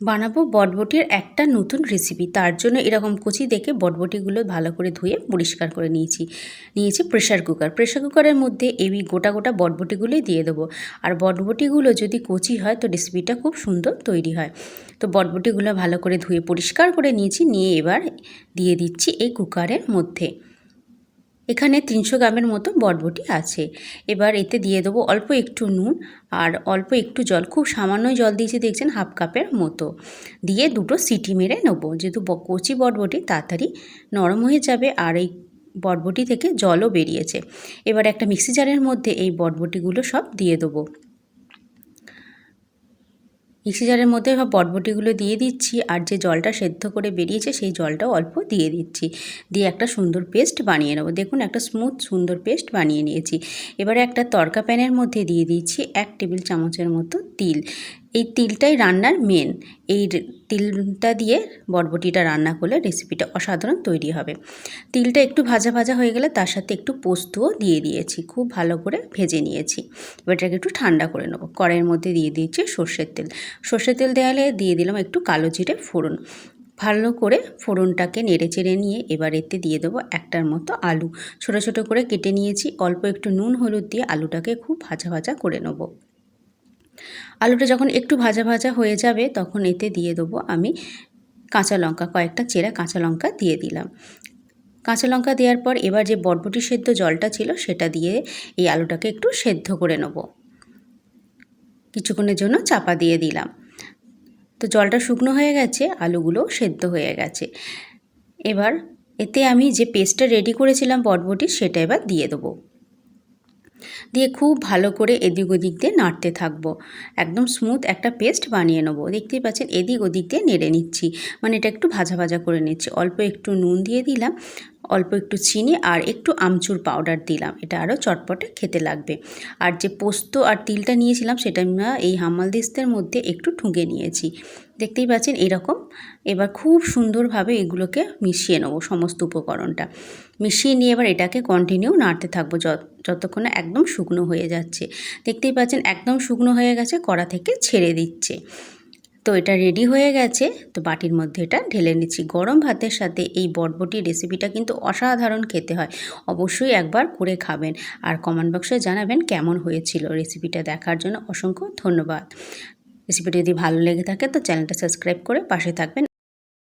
বানাবো বটবটির একটা নতুন রেসিপি। তার জন্য এরকম কচি দেখে বটবটিগুলো ভালো করে ধুয়ে পরিষ্কার করে নিয়েছি প্রেশার কুকার। প্রেশার কুকারের মধ্যে এই গোটা গোটা বটবটিগুলোই দিয়ে দেবো। আর বটবটিগুলো যদি কচি হয় তো রেসিপিটা খুব সুন্দর তৈরি হয়। তো বটবটিগুলো ভালো করে ধুয়ে পরিষ্কার করে নিয়ে এবার দিয়ে দিচ্ছি এই কুকারের মধ্যে। এখানে 300 গ্রামের মতো বটবটি আছে। এবার এতে দিয়ে দেবো অল্প একটু নুন আর অল্প একটু জল, খুব সামান্যই জল দিয়েছি, দেখছেন হাফ কাপের মতো। দিয়ে দুটো সিটি মেরে নেবো, যেহেতু কচি বটবটি তাড়াতাড়ি নরম হয়ে যাবে আর এই বটবটি থেকে জলও বেরিয়েছে। এবার একটা মিক্সি জারের মধ্যে এই বটবটিগুলো সব দিয়ে দেবো। মিক্সি জারের মধ্যে বটবটিগুলো দিয়ে দিচ্ছি আর যে জলটা সেদ্ধ করে বেরিয়েছে সেই জলটাও অল্প দিয়ে দিচ্ছি। দিয়ে একটা সুন্দর পেস্ট বানিয়ে নেবো। দেখুন একটা স্মুথ সুন্দর পেস্ট বানিয়ে নিয়েছি। এবারে একটা তড়কা প্যানের মধ্যে দিয়ে দিচ্ছি 1 টেবিল চামচের মতো তিল। এই তিলটাই রান্নার মেন। এই তিলটা দিয়ে বটবটিটা রান্না করলে রেসিপিটা অসাধারণ তৈরি হবে। তিলটা একটু ভাজা ভাজা হয়ে গেলে তার সাথে একটু পোস্তও দিয়ে দিয়েছি, খুব ভালো করে ভেজে নিয়েছি। এবার এটাকে একটু ঠান্ডা করে নেবো। কড়াইয়ের মধ্যে দিয়ে দিয়েছি সর্ষের তেল। সর্ষের তেল দেওয়ালে দিয়ে দিলাম একটু কালো জিরে ফোড়ন। ভালো করে ফোড়নটাকে নেড়ে চেড়ে নিয়ে এবার এতে দিয়ে দেবো একটার মতো আলু। ছোটো ছোটো করে কেটে নিয়েছি। অল্প একটু নুন হলুদ দিয়ে আলুটাকে খুব ভাজা ভাজা করে নেবো। আলুটা যখন একটু ভাজা ভাজা হয়ে যাবে তখন এতে দিয়ে দেবো আমি কাঁচা লঙ্কা, কয়েকটা চেরা কাঁচা লঙ্কা দিয়ে দিলাম। কাঁচা লঙ্কা দেওয়ার পর এবার যে বটবটি সেদ্ধ জলটা ছিল সেটা দিয়ে এই আলুটাকে একটু সেদ্ধ করে নেব। কিছুক্ষণের জন্য চাপা দিয়ে দিলাম। তো জলটা শুকনো হয়ে গেছে, আলুগুলোও সেদ্ধ হয়ে গেছে। এবার এতে আমি যে পেস্টটা রেডি করেছিলাম বটবটির সেটা এবার দিয়ে দেবো। দিয়ে খুব ভালো করে এদিক ওদিক দিয়ে নাড়তে থাকবো। একদম স্মুথ একটা পেস্ট বানিয়ে নেবো। দেখতেই পাচ্ছেন এদিক ওদিক দিয়ে নেড়ে নিচ্ছি, মানে এটা একটু ভাজা ভাজা করে নিচ্ছি। অল্প একটু নুন দিয়ে দিলাম, অল্প একটু চিনি আর একটু আমচুর পাউডার দিলাম, এটা আরও চটপটে খেতে লাগবে। আর যে পোস্ত আর তিলটা নিয়েছিলাম সেটা আমরা এই হামালদিস্তের মধ্যে একটু ঠুকে নিয়েছি। দেখতেই পাচ্ছেন এরকম। এবার খুব সুন্দরভাবে এগুলোকে মিশিয়ে নেবো, সমস্ত উপকরণটা মিশিয়ে নিয়ে এবার এটাকে কন্টিনিউ নাড়তে থাকবো যতক্ষণে একদম শুকনো হয়ে যাচ্ছে। দেখতেই পাচ্ছেন একদম শুকনো হয়ে গেছে, কড়া থেকে ছেড়ে দিচ্ছে। তো এটা রেডি হয়ে গেছে। তো বাটির মধ্যে এটা ঢেলে নিচ্ছি। গরম ভাতের সাথে এই বটবটি রেসিপিটা কিন্তু অসাধারণ খেতে হয়। অবশ্যই একবার করে খাবেন আর কমেন্ট বক্সে জানাবেন কেমন হয়েছিল। রেসিপিটা দেখার জন্য অসংখ্য ধন্যবাদ। রেসিপিটা যদি ভালো লেগে থাকে তো চ্যানেলটা সাবস্ক্রাইব করে পাশে থাকবেন।